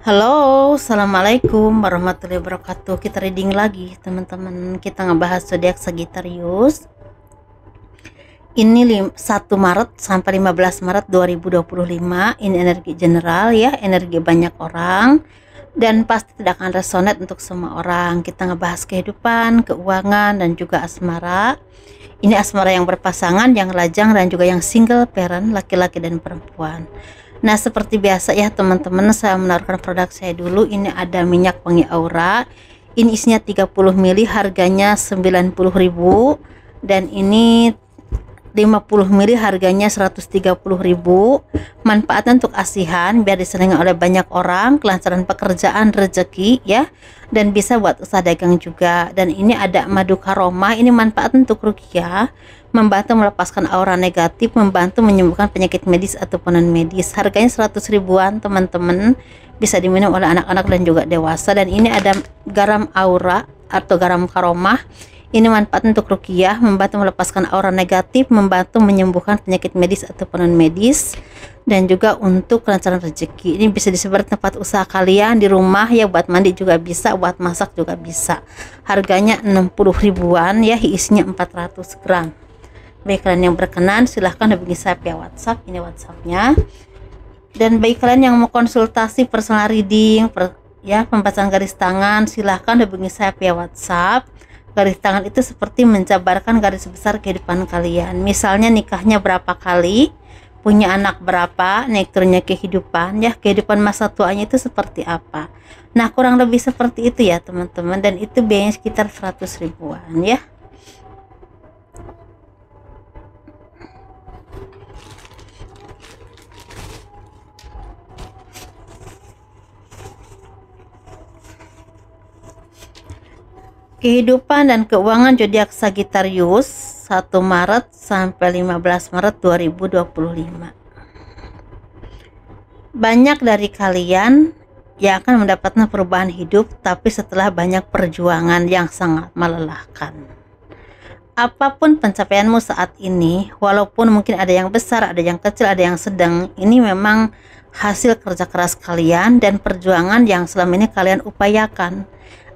Halo, assalamualaikum warahmatullahi wabarakatuh. Kita reading lagi, teman-teman. Kita ngebahas zodiak Sagittarius. Ini 1 Maret sampai 15 Maret 2025. Ini energi general ya, energi banyak orang, dan pasti tidak akan resonate untuk semua orang. Kita ngebahas kehidupan, keuangan, dan juga asmara. Ini asmara yang berpasangan, yang lajang, dan juga yang single parent, laki-laki dan perempuan. Nah, seperti biasa ya teman-teman, saya menaruhkan produk saya dulu. Ini ada minyak wangi aura. Ini isinya 30 ml, harganya 90.000, dan ini 50 ml harganya 130.000. Manfaatnya untuk asihan, biar disenangi oleh banyak orang, kelancaran pekerjaan, rezeki ya, dan bisa buat usaha dagang juga. Dan ini ada madu karoma, ini manfaat untuk ruqyah, membantu melepaskan aura negatif, membantu menyembuhkan penyakit medis ataupun non medis. Harganya 100 ribuan teman-teman, bisa diminum oleh anak-anak dan juga dewasa. Dan ini ada garam aura atau garam karomah. Ini manfaat untuk ruqyah, membantu melepaskan aura negatif, membantu menyembuhkan penyakit medis ataupun non medis, dan juga untuk kelancaran rezeki. Ini bisa disebar di tempat usaha kalian, di rumah ya, buat mandi juga bisa, buat masak juga bisa. Harganya 60 ribuan ya, isinya 400 gram. Bagi kalian yang berkenan, silahkan hubungi saya via WhatsApp. Ini WhatsAppnya. Dan bagi kalian yang mau konsultasi personal reading, pembacaan garis tangan, silahkan hubungi saya via WhatsApp. Garis tangan itu seperti menjabarkan garis besar kehidupan kalian. Misalnya nikahnya berapa kali, punya anak berapa, naik turunnya kehidupan ya, kehidupan masa tuanya itu seperti apa. Nah, kurang lebih seperti itu ya teman-teman, dan itu biayanya sekitar 100 ribuan ya. Kehidupan dan keuangan zodiak Sagittarius 1 Maret sampai 15 Maret 2025. Banyak dari kalian yang akan mendapatkan perubahan hidup, tapi setelah banyak perjuangan yang sangat melelahkan. Apapun pencapaianmu saat ini, walaupun mungkin ada yang besar, ada yang kecil, ada yang sedang, ini memang hasil kerja keras kalian dan perjuangan yang selama ini kalian upayakan.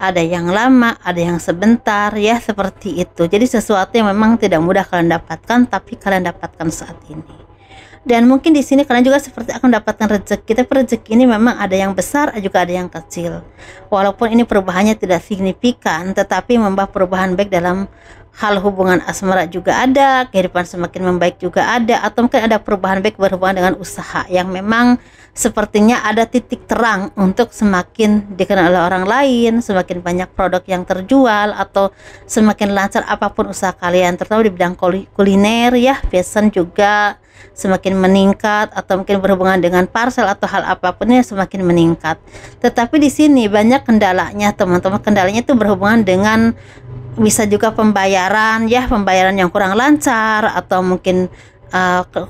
Ada yang lama, ada yang sebentar ya, seperti itu. Jadi sesuatu yang memang tidak mudah kalian dapatkan, tapi kalian dapatkan saat ini. Dan mungkin di sini kalian juga seperti akan mendapatkan rezeki, tapi rezeki ini memang ada yang besar, juga ada yang kecil. Walaupun ini perubahannya tidak signifikan, tetapi membawa perubahan baik dalam hal hubungan asmara juga ada, kehidupan semakin membaik juga ada, atau mungkin ada perubahan baik berhubungan dengan usaha yang memang sepertinya ada titik terang untuk semakin dikenal oleh orang lain, semakin banyak produk yang terjual, atau semakin lancar apapun usaha kalian, terutama di bidang kuliner ya, fashion juga semakin meningkat, atau mungkin berhubungan dengan parcel atau hal apapun ya semakin meningkat. Tetapi di sini banyak kendalanya teman-teman. Kendalanya itu berhubungan dengan bisa juga pembayaran ya, pembayaran yang kurang lancar, atau mungkin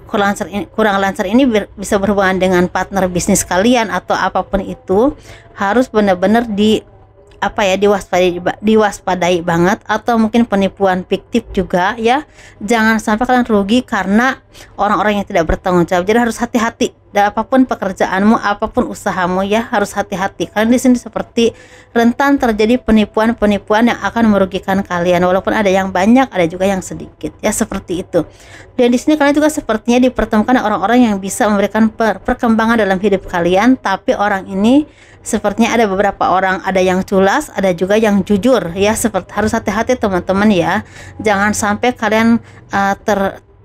kurang lancar ini bisa berhubungan dengan partner bisnis kalian, atau apapun itu harus benar-benar diwaspadai banget, atau mungkin penipuan fiktif juga ya. Jangan sampai kalian rugi karena orang-orang yang tidak bertanggung jawab. Jadi harus hati-hati dan apapun pekerjaanmu, apapun usahamu ya, harus hati-hati. Kalian di sini seperti rentan terjadi penipuan-penipuan yang akan merugikan kalian, walaupun ada yang banyak, ada juga yang sedikit ya, seperti itu. Dan di sini kalian juga sepertinya dipertemukan orang-orang yang bisa memberikan perkembangan dalam hidup kalian, tapi orang ini sepertinya ada beberapa orang, ada yang culas, ada juga yang jujur ya. Seperti harus hati-hati teman-teman ya. Jangan sampai kalian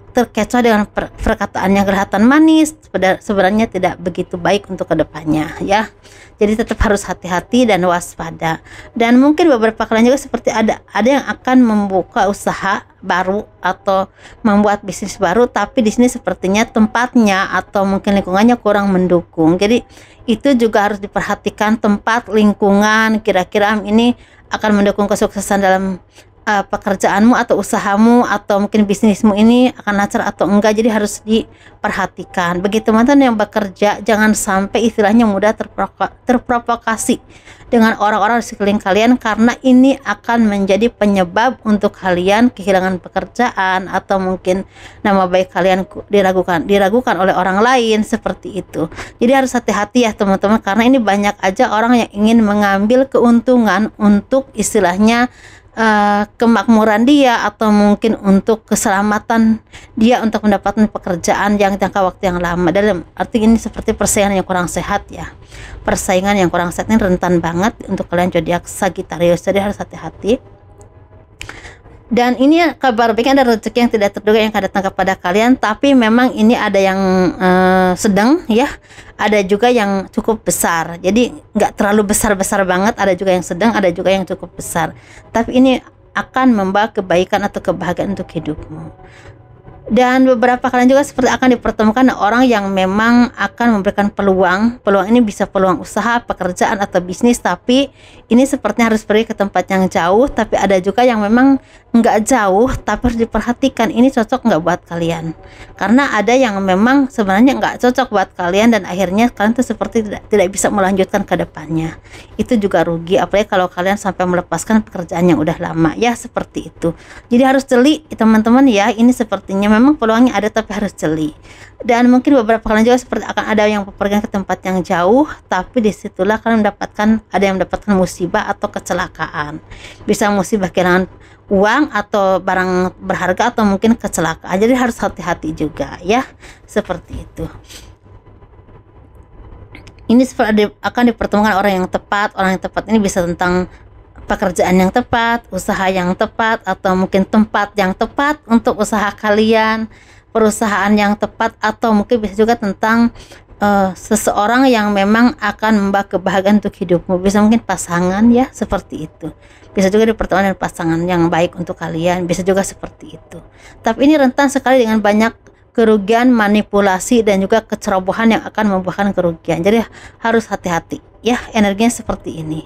terkecoh dengan perkataan yang kelihatan manis, sebenarnya tidak begitu baik untuk kedepannya ya. Jadi tetap harus hati-hati dan waspada. Dan mungkin beberapa kalian juga seperti ada yang akan membuka usaha baru atau membuat bisnis baru, tapi di sini sepertinya tempatnya atau mungkin lingkungannya kurang mendukung. Jadi itu juga harus diperhatikan, tempat, lingkungan, kira-kira ini akan mendukung kesuksesan dalam pekerjaanmu atau usahamu, atau mungkin bisnismu ini akan lancar atau enggak. Jadi harus diperhatikan. Bagi teman-teman yang bekerja, jangan sampai istilahnya mudah terprovokasi dengan orang-orang di sekeliling kalian, karena ini akan menjadi penyebab untuk kalian kehilangan pekerjaan atau mungkin nama baik kalian diragukan oleh orang lain, seperti itu. Jadi harus hati-hati ya teman-teman, karena ini banyak aja orang yang ingin mengambil keuntungan untuk istilahnya kemakmuran dia atau mungkin untuk keselamatan dia untuk mendapatkan pekerjaan yang jangka waktu yang lama. Dalam arti ini seperti persaingan yang kurang sehat ya. Persaingan yang kurang sehat ini rentan banget untuk kalian zodiak Sagittarius, jadi harus hati-hati. Dan ini kabar baik, ada rezeki yang tidak terduga yang akan datang kepada kalian, tapi memang ini ada yang sedang ya, ada juga yang cukup besar. Jadi nggak terlalu besar-besar banget, ada juga yang sedang, ada juga yang cukup besar. Tapi ini akan membawa kebaikan atau kebahagiaan untuk hidupmu. Dan beberapa kalian juga seperti akan dipertemukan orang yang memang akan memberikan peluang. Peluang ini bisa peluang usaha, pekerjaan atau bisnis, tapi ini sepertinya harus pergi ke tempat yang jauh. Tapi ada juga yang memang nggak jauh, tapi harus diperhatikan ini cocok nggak buat kalian. Karena ada yang memang sebenarnya nggak cocok buat kalian dan akhirnya kalian tuh seperti tidak bisa melanjutkan ke depannya. Itu juga rugi, apalagi kalau kalian sampai melepaskan pekerjaan yang udah lama ya, seperti itu. Jadi harus jeli teman-teman ya, ini sepertinya memang peluangnya ada tapi harus jeli. Dan mungkin beberapa kalian juga seperti akan ada yang bepergian ke tempat yang jauh, tapi disitulah kalian ada yang mendapatkan musibah atau kecelakaan. Bisa musibah kehilangan uang atau barang berharga atau mungkin kecelakaan. Jadi harus hati-hati juga ya, seperti itu. Ini seperti akan dipertemukan orang yang tepat. Orang yang tepat ini bisa tentang pekerjaan yang tepat, usaha yang tepat, atau mungkin tempat yang tepat untuk usaha kalian, perusahaan yang tepat, atau mungkin bisa juga tentang seseorang yang memang akan membawa kebahagiaan untuk hidupmu. Bisa mungkin pasangan ya, seperti itu. Bisa juga dipertemukan dengan pasangan yang baik untuk kalian, bisa juga seperti itu. Tapi ini rentan sekali dengan banyak kerugian, manipulasi, dan juga kecerobohan yang akan membuahkan kerugian. Jadi harus hati-hati ya, energinya seperti ini.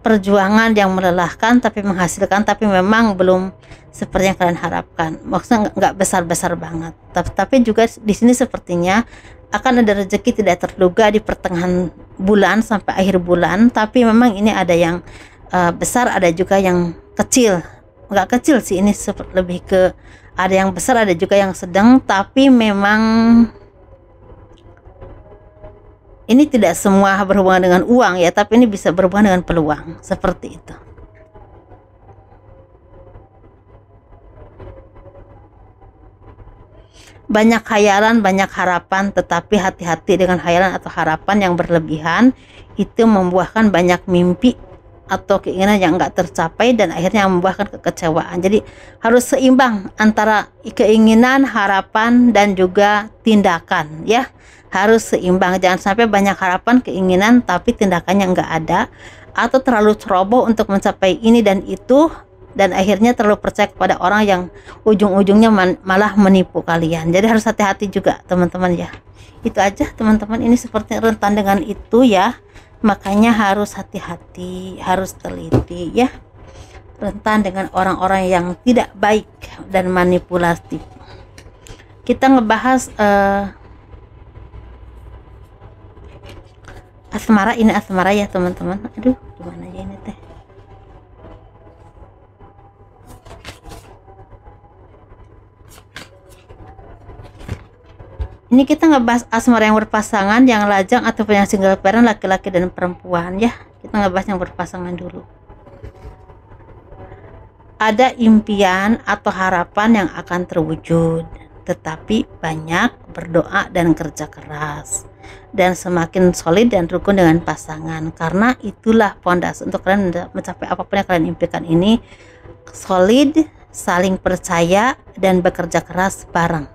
Perjuangan yang melelahkan tapi menghasilkan, tapi memang belum seperti yang kalian harapkan. Maksudnya nggak besar-besar banget. Tapi juga di sini sepertinya akan ada rezeki tidak terduga di pertengahan bulan sampai akhir bulan. Tapi memang ini ada yang besar, ada juga yang kecil. Nggak kecil sih, ini lebih ke ada yang besar, ada juga yang sedang. Tapi memang ini tidak semua berhubungan dengan uang ya, tapi ini bisa berhubungan dengan peluang, seperti itu. Banyak khayalan, banyak harapan, tetapi hati-hati dengan khayalan atau harapan yang berlebihan. Itu membuahkan banyak mimpi atau keinginan yang enggak tercapai dan akhirnya membuahkan kekecewaan. Jadi harus seimbang antara keinginan, harapan, dan juga tindakan ya. Harus seimbang, jangan sampai banyak harapan, keinginan tapi tindakannya enggak ada, atau terlalu ceroboh untuk mencapai ini dan itu, dan akhirnya terlalu percaya kepada orang yang ujung-ujungnya malah menipu kalian. Jadi harus hati-hati juga teman-teman ya. Itu aja teman-teman, ini seperti rentan dengan itu ya, makanya harus hati-hati, harus teliti ya, rentan dengan orang-orang yang tidak baik dan manipulatif. Kita ngebahas asmara. Ini asmara ya teman-teman. Aduh, gimana ya ini teh. Ini kita ngebahas asmara yang berpasangan, yang lajang ataupun yang single parent, laki-laki dan perempuan ya. Kita ngebahas yang berpasangan dulu. Ada impian atau harapan yang akan terwujud, tetapi banyak berdoa dan kerja keras, dan semakin solid dan rukun dengan pasangan, karena itulah pondasi untuk kalian mencapai apapun yang kalian impikan ini. Solid, saling percaya, dan bekerja keras bareng,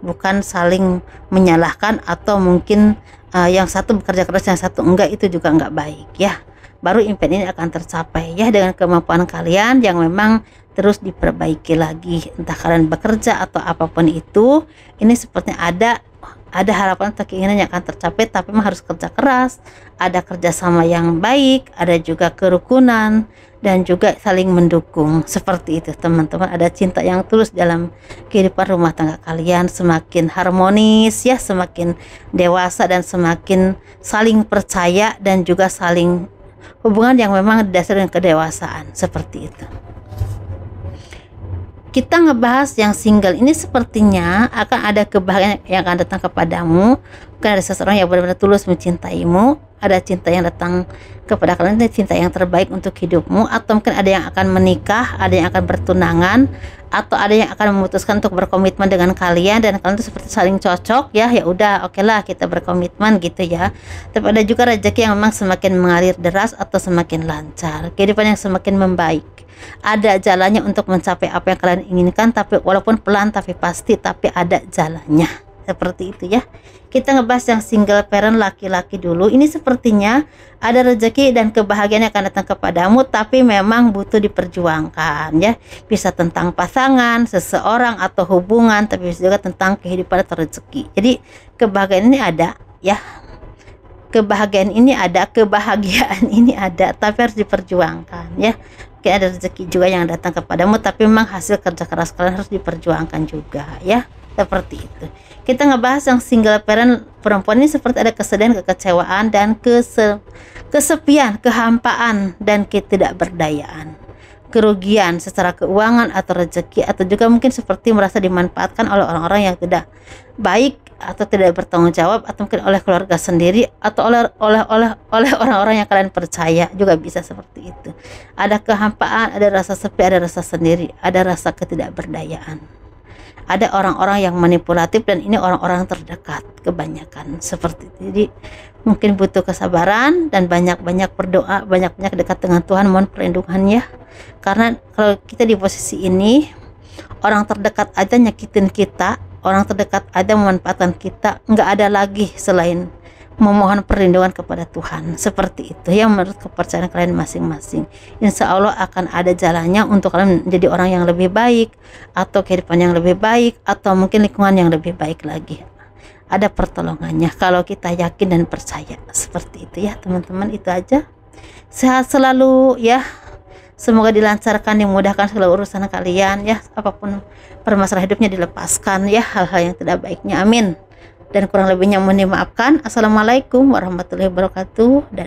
bukan saling menyalahkan atau mungkin yang satu bekerja keras yang satu enggak. Itu juga enggak baik ya. Baru impian ini akan tercapai ya, dengan kemampuan kalian yang memang terus diperbaiki lagi, entah kalian bekerja atau apapun itu. Ini sepertinya ada harapan atau keinginan yang akan tercapai, tapi memang harus kerja keras, ada kerjasama yang baik, ada juga kerukunan, dan juga saling mendukung, seperti itu teman-teman. Ada cinta yang tulus dalam kehidupan rumah tangga kalian, semakin harmonis ya, semakin dewasa dan semakin saling percaya dan juga saling hubungan yang memang didasari dengan kedewasaan, seperti itu. Kita ngebahas yang single ini, sepertinya akan ada kebahagiaan yang akan datang kepadamu. Mungkin ada seseorang yang benar-benar tulus mencintaimu, ada cinta yang datang kepada kalian, itu cinta yang terbaik untuk hidupmu, atau mungkin ada yang akan menikah, ada yang akan bertunangan, atau ada yang akan memutuskan untuk berkomitmen dengan kalian, dan kalian itu seperti saling cocok ya. Ya udah, oke lah, kita berkomitmen gitu ya. Tapi ada juga rezeki yang memang semakin mengalir deras atau semakin lancar, kehidupan yang semakin membaik. Ada jalannya untuk mencapai apa yang kalian inginkan, tapi walaupun pelan tapi pasti, tapi ada jalannya, seperti itu ya. Kita ngebahas yang single parent laki-laki dulu. Ini sepertinya ada rezeki dan kebahagiaan yang akan datang kepadamu, tapi memang butuh diperjuangkan ya. Bisa tentang pasangan, seseorang, atau hubungan, tapi bisa juga tentang kehidupan atau rezeki. Jadi kebahagiaan ini ada ya, kebahagiaan ini ada, tapi harus diperjuangkan ya. Mungkin ada rezeki juga yang datang kepadamu, tapi memang hasil kerja keras kalian harus diperjuangkan juga ya, seperti itu. Kita ngebahas yang single parent perempuan ini, seperti ada kesedihan, kekecewaan, dan kesepian, kehampaan, dan ketidakberdayaan, kerugian secara keuangan atau rezeki, atau juga mungkin seperti merasa dimanfaatkan oleh orang-orang yang tidak baik atau tidak bertanggung jawab, atau mungkin oleh keluarga sendiri, atau oleh orang-orang yang kalian percaya, juga bisa seperti itu. Ada kehampaan, ada rasa sepi, ada rasa sendiri, ada rasa ketidakberdayaan. Ada orang-orang yang manipulatif, dan ini orang-orang terdekat kebanyakan, seperti itu. Jadi mungkin butuh kesabaran dan banyak-banyak berdoa, banyak-banyak dekat dengan Tuhan, mohon perlindungannya. Karena kalau kita di posisi ini, orang terdekat aja nyakitin kita, orang terdekat ada memanfaatkan kita, nggak ada lagi selain memohon perlindungan kepada Tuhan, seperti itu ya. Menurut kepercayaan kalian masing-masing, insya Allah akan ada jalannya untuk kalian menjadi orang yang lebih baik, atau kehidupan yang lebih baik, atau mungkin lingkungan yang lebih baik lagi. Ada pertolongannya kalau kita yakin dan percaya, seperti itu ya teman-teman. Itu aja, sehat selalu ya, semoga dilancarkan, dimudahkan segala urusan kalian ya, apapun permasalahan hidupnya dilepaskan ya, hal-hal yang tidak baiknya, amin. Dan kurang lebihnya mohon dimaafkan. Assalamualaikum warahmatullahi wabarakatuh. Dan